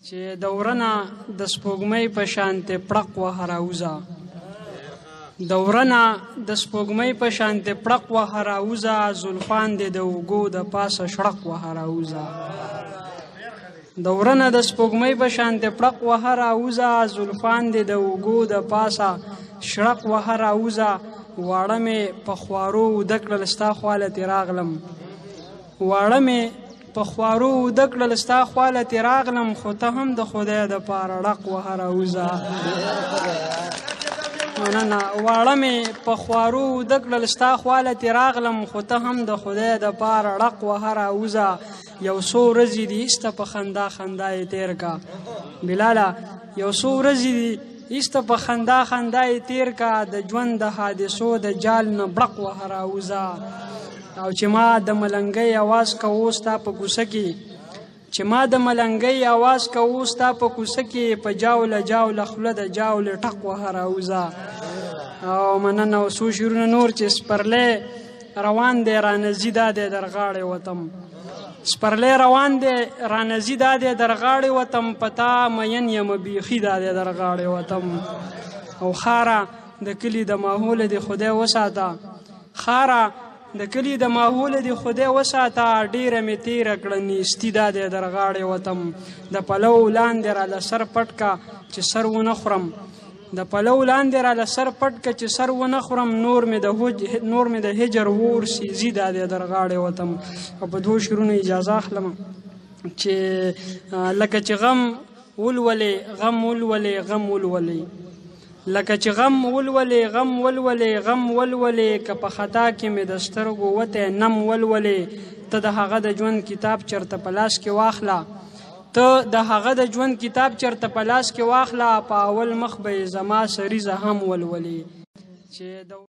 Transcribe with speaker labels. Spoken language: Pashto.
Speaker 1: چې دورنه د سپوږمۍ په شانتې پړق وهه راوځه، دورنه د سپوږمۍ په شانتې پړق وهه راوځه، زلفان دې د اوږو د پاسه شړق وهه راوځه. دورنه د سپوږمۍ په شانتې پړق وهه راوځه، زلفان دې د اوږو د پاسه شړق وهه راوځه. واړه مې په خوارو اوده کړل ستا خواله تې راغلم، واړه مې په خوارو اوده کړل ستا خواله تې راغلم، خو ته هم د خدای دپاره ړق وهه راوځه. مننه. واړه مې په خوارو اوده کړل ستا خواله تې راغلم، خو ته هم د خدای دپاره ړق وهه راوځه. یو څو ورځې دي ایسته په خندا خندا یې تېر کا بلاله، یو څو ورځې دي ایسته په خندا خندا یې تېر کا، د ژوند د حادثو د جال نه برق وهه راوځه. او چې ما د ملنګۍ اواز کوو ستا په کوڅه کې، چې ما د ملنګۍ اواز کوو ستا په کوڅه کې، په جاوله جاوله خوله د جاولې ټق وهه راوځه. او مننه. او څو شعرونه نور چې سپرلی روان دی رانځي دا دی در غاړې وتم، سپرلی روان دی رانځي دا دی در غاړې وتم، په تا مین یم بیخي دا دی در غاړې وتم. او خاره د کلي د ماحوله دې خدای وساته، خاره د کلي د ماحوله دې خدای وساته، ډېره مې تېره کړه نیستي دا دی در غاړې وتم. د پلو لاندې راله سر پټ کا چې سر ونه خورم، د پلو لاندې راله سر پټ کا چې سر ونه خورم، نور مې د هجر ور سیزي دا دی در غاړې وتم. او په دوو شعرونو اجازه اخلم چې لکه چې غم ولولې غم ولولې غم ولولې، لکه چې غم ولولې غم ولولې غم ولولې، که په خطا کې مې د سترګو وتی نم ولولې. ته د هغه د ژوند کتاب چرته په لاس کې واخله، ته د هغه د ژوند کتاب چرته په لاس کې واخله، په اول مخ به یې زما سریزه هم ولولې.